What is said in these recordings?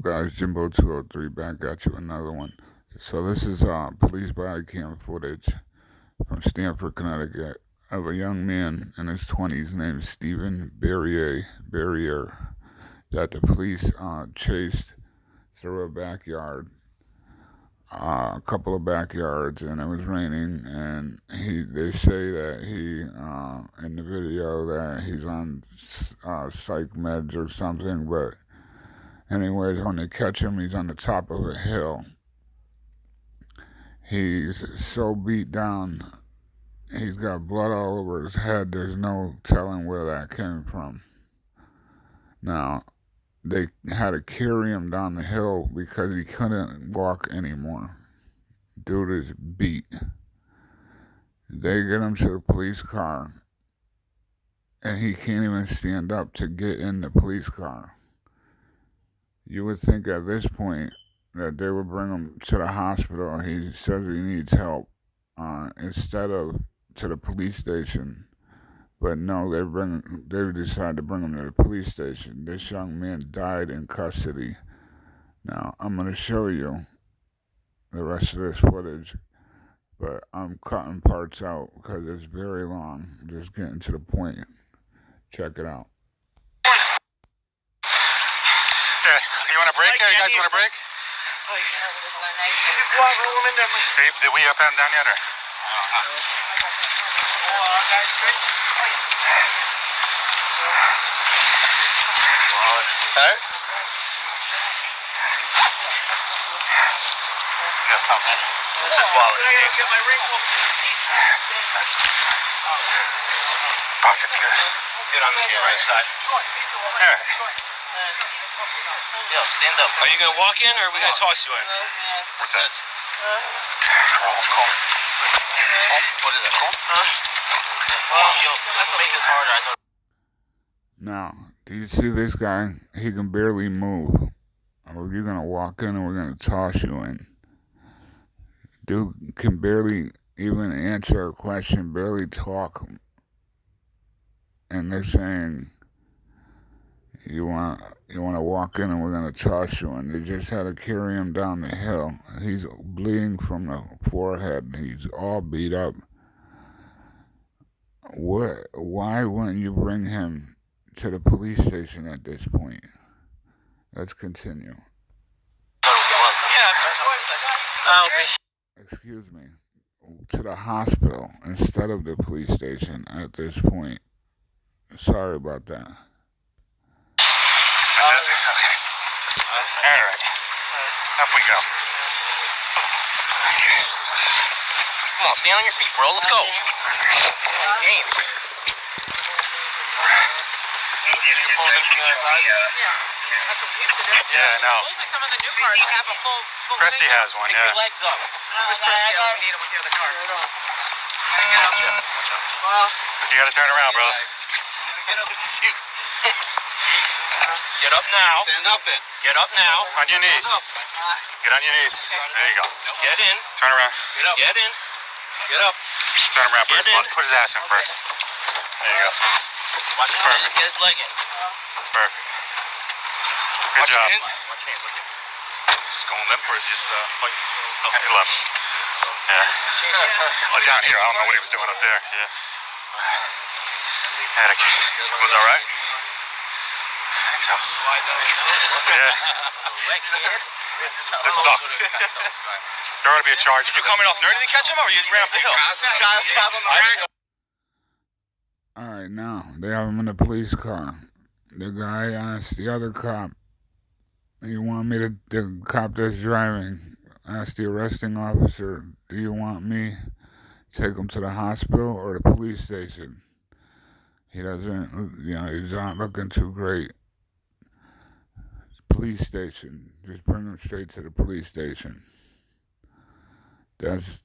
guys? Jimbo 203 back at you, another one. So this is police body cam footage from Stamford, Connecticut, of a young man in his 20s named Stephen Barrier that the police chased through a backyard, a couple of backyards, and it was raining. And they say that he in the video that he's on psych meds or something, but anyways, when they catch him, he's on the top of a hill. He's so beat down, he's got blood all over his head. There's no telling where that came from. Now, they had to carry him down the hill because he couldn't walk anymore. Dude is beat. They get him to the police car, and he can't even stand up to get in the police car. You would think at this point that they would bring him to the hospital. He says he needs help instead of to the police station. But no, they decided to bring him to the police station. This young man died in custody. Now, I'm going to show you the rest of this footage, but I'm cutting parts out because it's very long. Just getting to the point. Check it out. Yeah, you want a break? Yeah, you guys want a break? Did we up and down yet? Or? Alright. You got something? This is wallet. Get my ring. Pocket's good. Get on the right side. Alright. Yo, stand up. Are you gonna walk in or are we gonna toss you in? What's that? Call. What is that? Call? Yo, let's make this harder. Now, do you see this guy? He can barely move. Or you're gonna walk in and we're gonna toss you in. Dude can barely even answer a question, barely talk. And they're saying, you want to walk in and we're going to toss you in. They just had to carry him down the hill. He's bleeding from the forehead. He's all beat up. Why wouldn't you bring him to the police station at this point? Let's continue. Excuse me. To the hospital instead of the police station at this point. Sorry about that. Okay. Alright. Up we go. Come on, stand on your feet, bro. Let's go. Game. You can pull them from the other side? Yeah. That's what we used to do. Yeah, I know. Looks like some of the new cars have a full Cresty thing. has one, Pick yeah. your legs up. Where's Cresty? I need him with the other car. Get up there. Well, You gotta turn around, bro. Get up and shoot. Get up now. Stand up then. Get up now. On your knees. Get on your knees. There you go. Get in. Turn around. Get up. Get in. Get up. Turn around first. Get in. Put his ass in first. There you go. Perfect. Get his leg in. Perfect. Good Watch job. your hands. Watch your hands. Look at. Just going limp or is just fighting? Hey, left. Yeah. Oh, down here. I don't know what he was doing up there. Yeah. Was all right? So. Slide down. Yeah. This sucks. There ought to be a charge. Did you come in off nerve? Did they catch him or you ran up the hill? Alright, now, they have him in the police car. The guy asked the other cop, you want me to, the cop that's driving, asked the arresting officer, do you want me to take him to the hospital or the police station? He doesn't, he's not looking too great. Police station. Just bring him straight to the police station. That's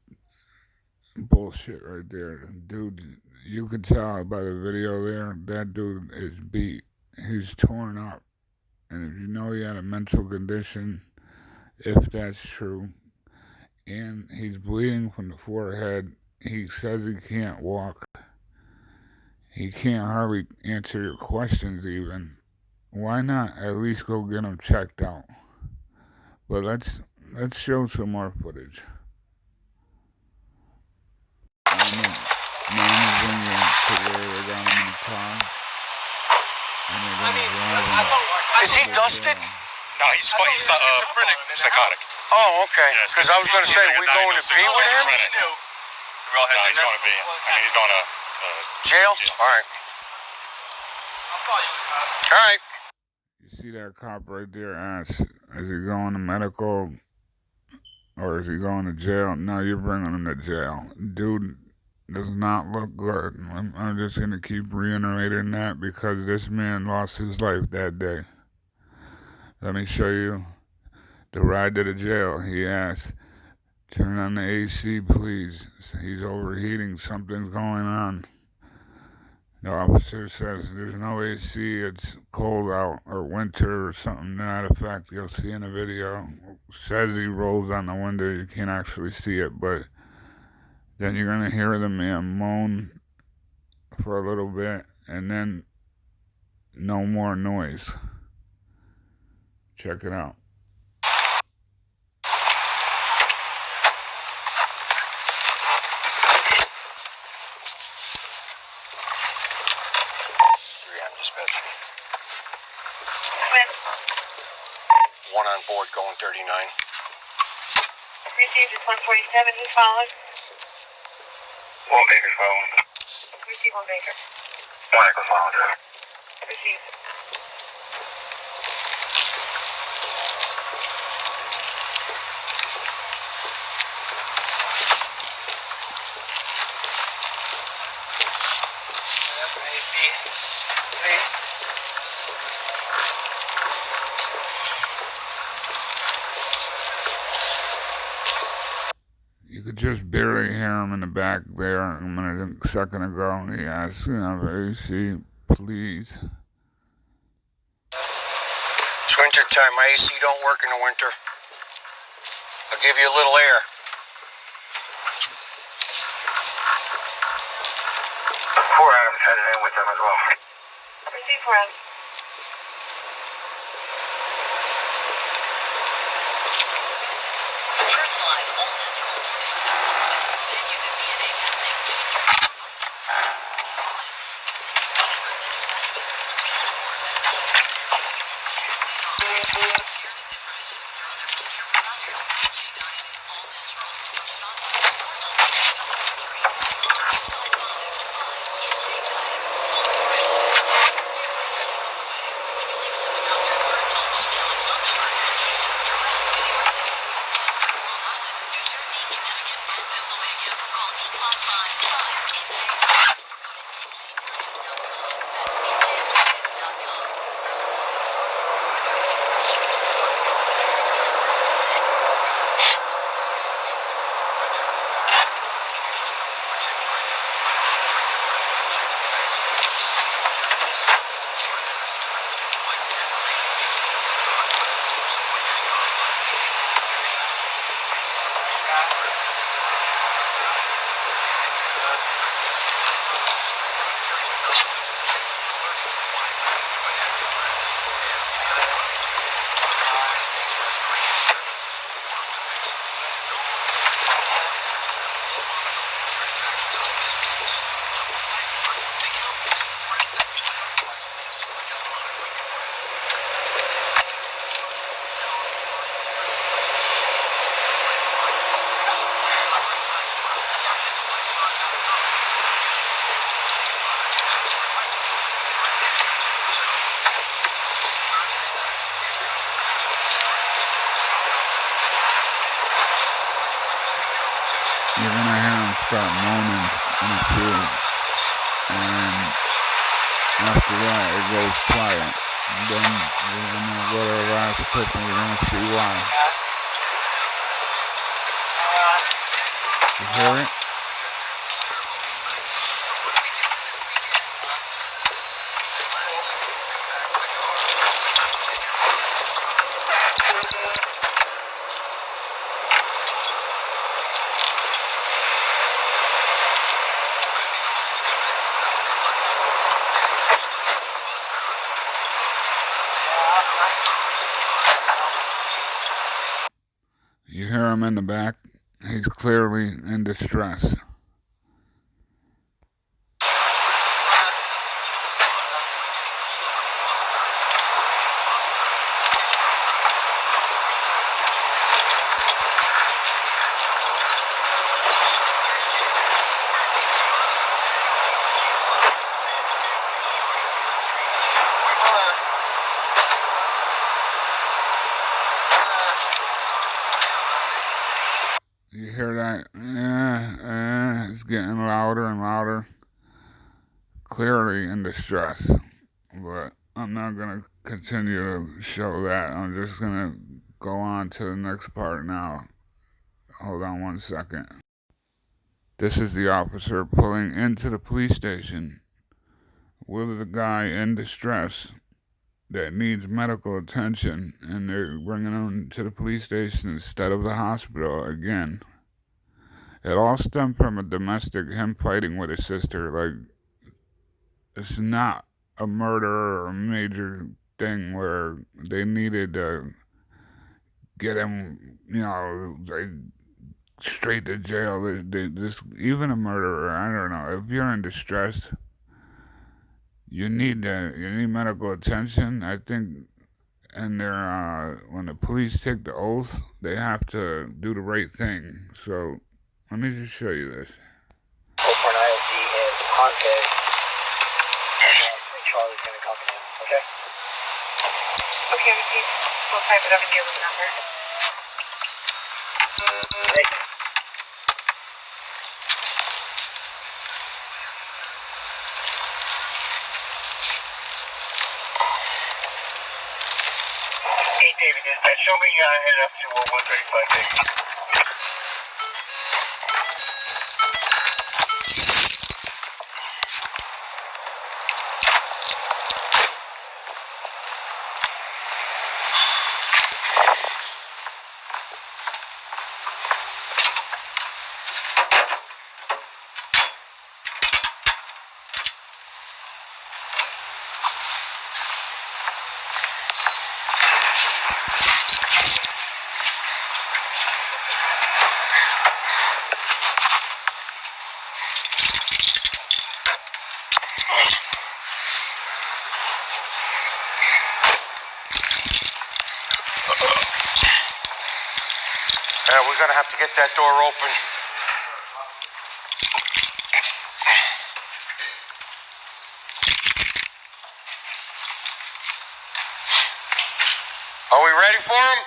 bullshit right there. Dude, you can tell by the video there, that dude is beat. He's torn up. And if you know he had a mental condition, if that's true, and he's bleeding from the forehead, he says he can't walk. He can't hardly answer your questions even. Why not at least go get him checked out? But let's show some more footage. Now I'm gonna bring you to where they got him in the car. And they're gonna drive him. Is he dusted? No, he's schizophrenic. Psychotic. Oh, okay. Yeah, Because I was going to say, we going to be with him? No, he's going to be. I mean, he's going to Jail? All right. All right. You see that cop right there asks, is he going to medical or is he going to jail? No, you're bringing him to jail. Dude does not look good. I'm just going to keep reiterating that because this man lost his life that day. Let me show you the ride to the jail. He asked, turn on the AC, please. He's overheating. Something's going on. The officer says there's no AC, it's cold out, or winter, or something to that effect. You'll see in the video. Says he rolls on the window, you can't actually see it, but then you're going to hear the man moan for a little bit, and then no more noise. Check it out. One on board going 39. Received is 147. Who's following? One Baker following. Receive 1 Baker. One Echo following. Received. AC, please. You could just barely hear him in the back there a second ago. He asked, AC, please. It's winter time. My AC don't work in the winter. I'll give you a little air. Four Adams headed in with them as well. Receive 4 Adams. Personalize all natural and uses DNA testing. You're going to hear him start moaning in the field. And after that, it goes quiet. And then we're going to go to the last clip and we're going to see why. You hear it? You hear him in the back. He's clearly in distress. You hear that? It's getting louder and louder. Clearly in distress. But I'm not going to continue to show that. I'm just going to go on to the next part now. Hold on 1 second. This is the officer pulling into the police station with a guy in distress that needs medical attention, and they're bringing him to the police station instead of the hospital again. It all stemmed from a domestic, him fighting with his sister. Like, it's not a murder or a major thing where they needed to get him, like straight to jail. They just, even a murderer, I don't know. If you're in distress, you need medical attention. I think, and they're when the police take the oath, they have to do the right thing. So let me just show you this. Go for an IOD in Ponte. Charlie's gonna accompany him, okay? Okay, receive. We'll type it up and give him the number. Hey. Hey, David, dispatch, show me headed up to 135 David. We're gonna have to get that door open. Are we ready for him?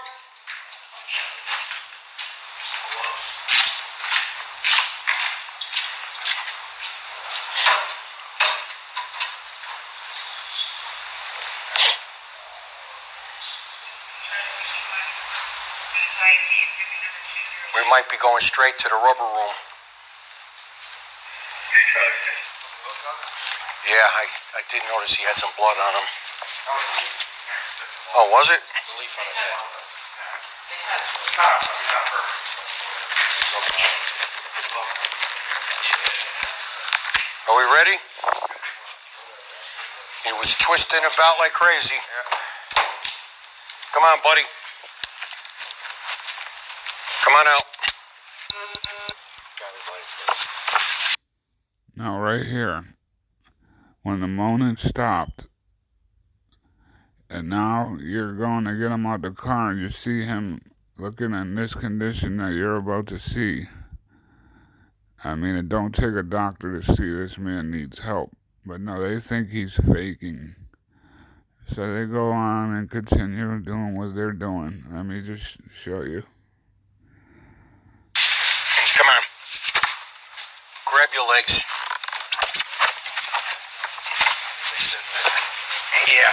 We might be going straight to the rubber room. Yeah, I did notice he had some blood on him. Oh, was it? Are we ready? He was twisting about like crazy. Come on, buddy. Come on out. Now, right here, when the moaning stopped, and now you're going to get him out the car, and you see him looking in this condition that you're about to see. I mean, it don't take a doctor to see this man needs help. But no, they think he's faking. So they go on and continue doing what they're doing. Let me just show you. Come on. Grab your legs. Yeah.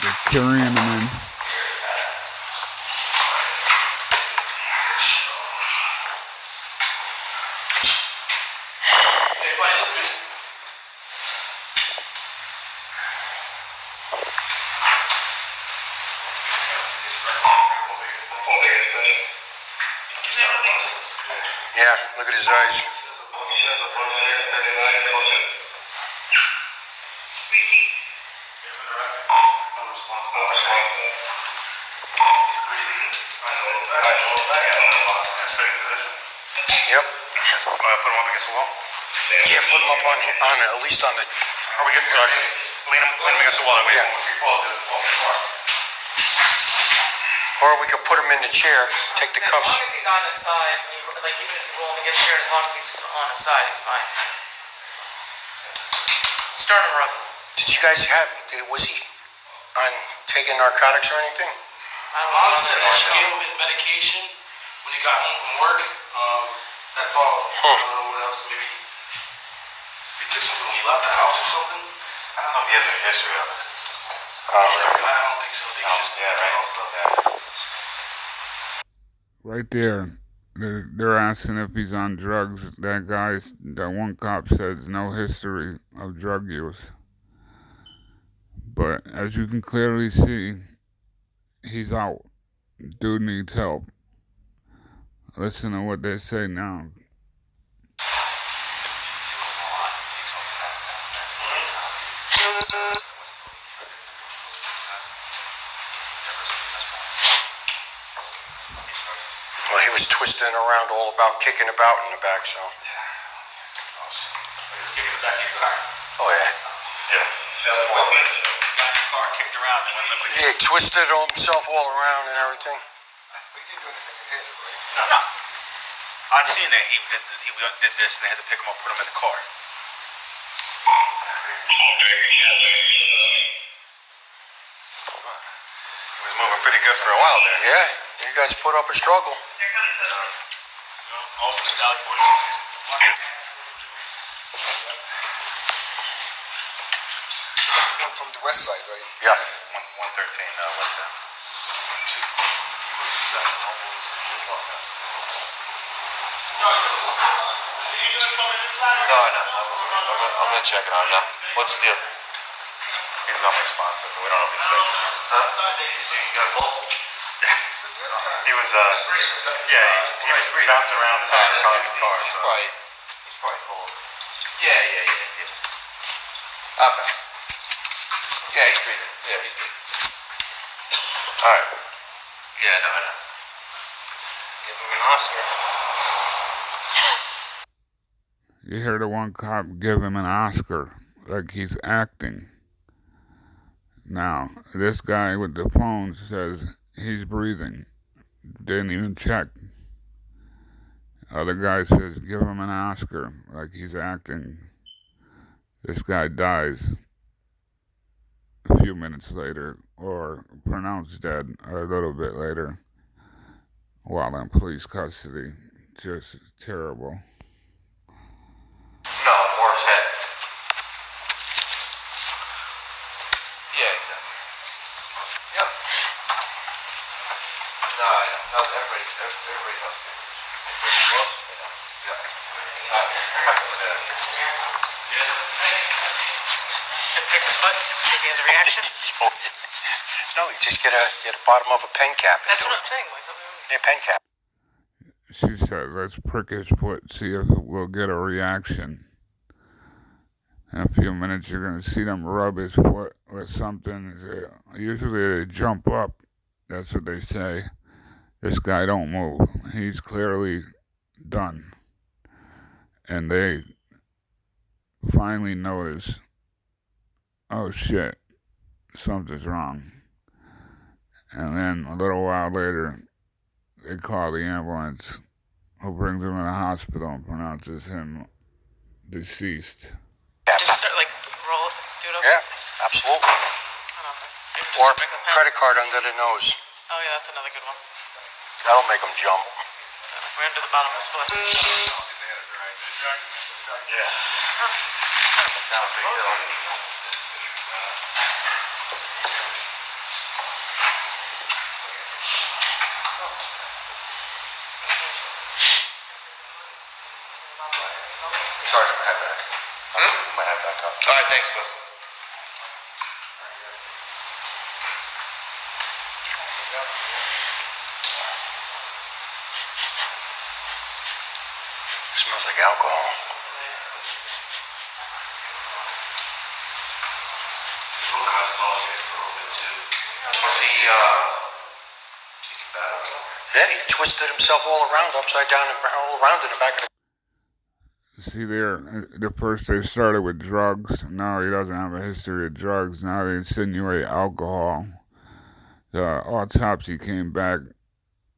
They're carrying him in. Yeah, look at his eyes. Yep. Put him up against the wall. Yeah, put him up on at least on the. Or we can lean him against the wall. Yeah. Or we could put him in the chair, take the As cuffs. long as he's on his side, like even if you roll him against the chair, as long as he's on his side, he's fine. Sternum rub. Did you guys was he on taking narcotics or anything? I don't Mom know. said that she gave him his medication when he got home from work. That's all. What else? Maybe if he took something when he left the house or something. I don't know if he has a history of it. I don't think so. I think it's just Yeah, right. Right there, they're asking if he's on drugs. That one cop says no history of drug use. But as you can clearly see, he's out. Dude needs help. Listen to what they say now. Well, he was twisting around all about, kicking about in the back, so. He was kicking the back of your car. Oh, yeah. Yeah. Got in your car, kicked around, and went limp again. Yeah, he twisted himself all around and everything. We didn't do anything to him, right? No. On seeing that, he did this, and they had to pick him up, put him in the car. He was moving pretty good for a while there. Yeah, you guys put up a struggle. All for the Sally Force. From the west side, right? Yes. 113, West End. No, I'm gonna check it out now. What's the deal? He's unresponsive. We don't know if he's fake. You got a pull? He was, he was bouncing around in the back of his car. He's So. probably full. Yeah. Okay. Yeah, he's breathing. Yeah, he's breathing. All right. Yeah, no, I know. Give him an Oscar. You hear the one cop give him an Oscar, like he's acting. Now, this guy with the phone says he's breathing. Didn't even check. Other guy says give him an Oscar, like he's acting. This guy dies a few minutes later, or pronounced dead a little bit later, while in police custody. Just terrible. No, Moore's head. Yeah, exactly. Yep. No, everybody's upstairs. Everybody close? Yeah. Pick his foot, see if he has a reaction. No, you just get a bottom of a pen cap. That's what I'm saying. Like, Yeah, pen cap. She says, let's prick his foot, see if we'll get a reaction. In a few minutes, you're going to see them rub his foot with something. Usually they jump up. That's what they say. This guy don't move. He's clearly done. And they finally notice, oh shit, something's wrong. And then a little while later, they call the ambulance, who brings him to the hospital and pronounces him deceased. just start, like, roll it, do it over. Yeah, absolutely. I don't know. Maybe just Or make a pen. credit card under the nose. Oh, yeah, that's another good one. That'll make them jump. Right under the bottom of his foot. Yeah. Sergeant, head back. My head back up. All right, thanks, bud. Smells like alcohol. There's one guy smelling here for a little bit too. Was he combative? Yeah, he twisted himself all around, upside down, and all around in the back of the... See there, the first they started with drugs. No, he doesn't have a history of drugs. Now they insinuate alcohol. The autopsy came back.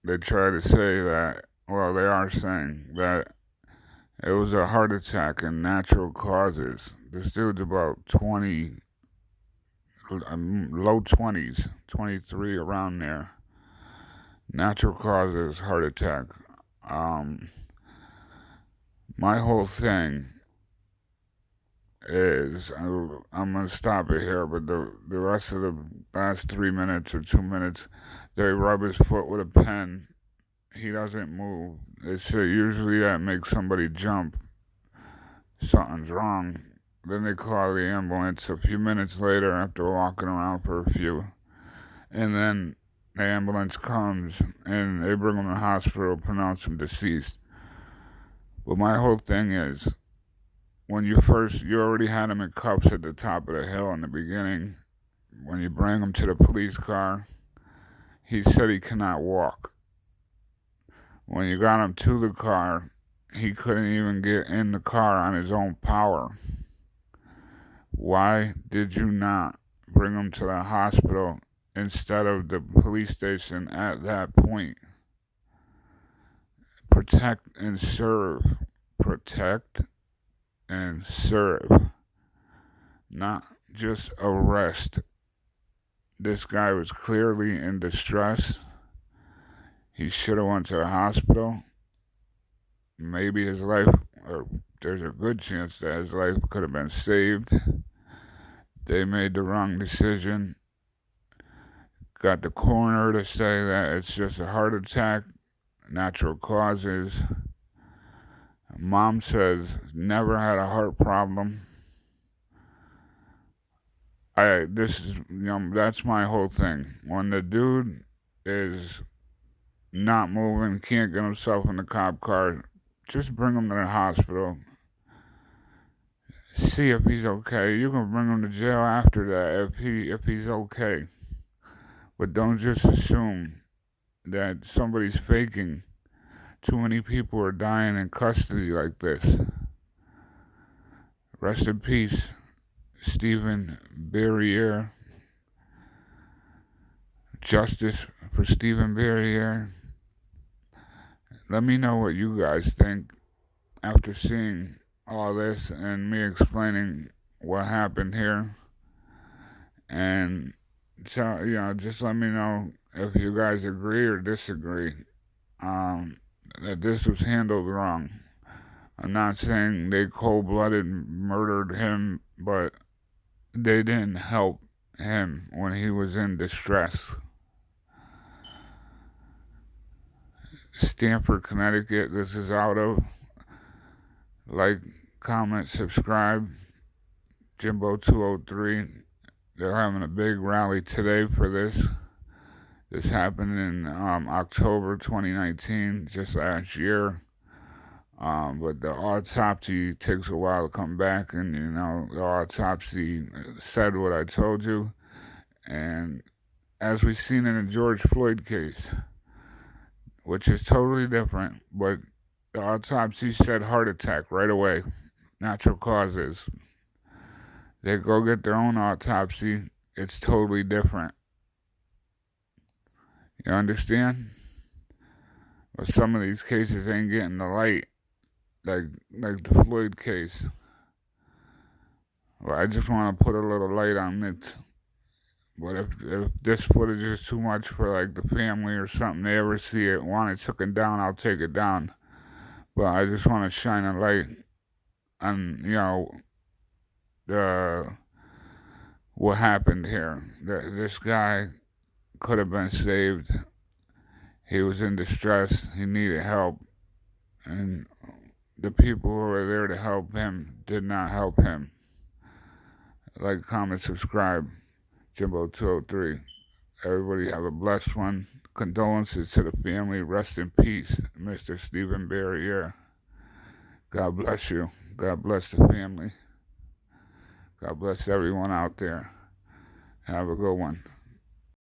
They try to say that, well, they are saying that it was a heart attack and natural causes. This dude's about 20, low 20s, 23, around there. Natural causes, heart attack. My whole thing is, I'm going to stop it here, but the rest of the last 3 minutes or 2 minutes, they rub his foot with a pen. He doesn't move. They say usually that makes somebody jump. Something's wrong. Then they call the ambulance a few minutes later after walking around for a few. And then the ambulance comes and they bring him to the hospital, pronounce him deceased. But my whole thing is, when you already had him in cuffs at the top of the hill in the beginning. When you bring him to the police car, he said he cannot walk. When you got him to the car, he couldn't even get in the car on his own power. Why did you not bring him to the hospital instead of the police station at that point? Protect and serve. Protect and serve. Not just arrest. This guy was clearly in distress. He should have went to the hospital. Maybe his life, or there's a good chance that his life could have been saved. They made the wrong decision. Got the coroner to say that it's just a heart attack, natural causes. Mom says never had a heart problem. That's my whole thing. When the dude is not moving, can't get himself in the cop car, just bring him to the hospital. See if he's okay. You can bring him to jail after that if he's okay. But don't just assume that somebody's faking. Too many people are dying in custody like this. Rest in peace, Stephen Berrier. Justice for Stephen Berrier. Let me know what you guys think after seeing all this and me explaining what happened here. And so, just let me know if you guys agree or disagree that this was handled wrong. I'm not saying they cold-blooded murdered him, but they didn't help him when he was in distress. Stamford, Connecticut, this is out of. Like, comment, subscribe. Jimbo203. They're having a big rally today for this. This happened in October 2019, just last year. But the autopsy takes a while to come back, and the autopsy said what I told you. And as we've seen in the George Floyd case, which is totally different, but the autopsy said heart attack right away, natural causes. They go get their own autopsy, it's totally different. You understand? But some of these cases ain't getting the light, like the Floyd case. Well, I just want to put a little light on it. But if this footage is too much for like the family or something, they ever see it, want it taken down, I'll take it down. But I just want to shine a light on, what happened here. This guy could have been saved. He was in distress. He needed help. And the people who were there to help him did not help him. Like, comment, subscribe. Jimbo203. Everybody have a blessed one. Condolences to the family. Rest in peace, Mr. Stephen Barrier. God bless you. God bless the family. God bless everyone out there. Have a good one.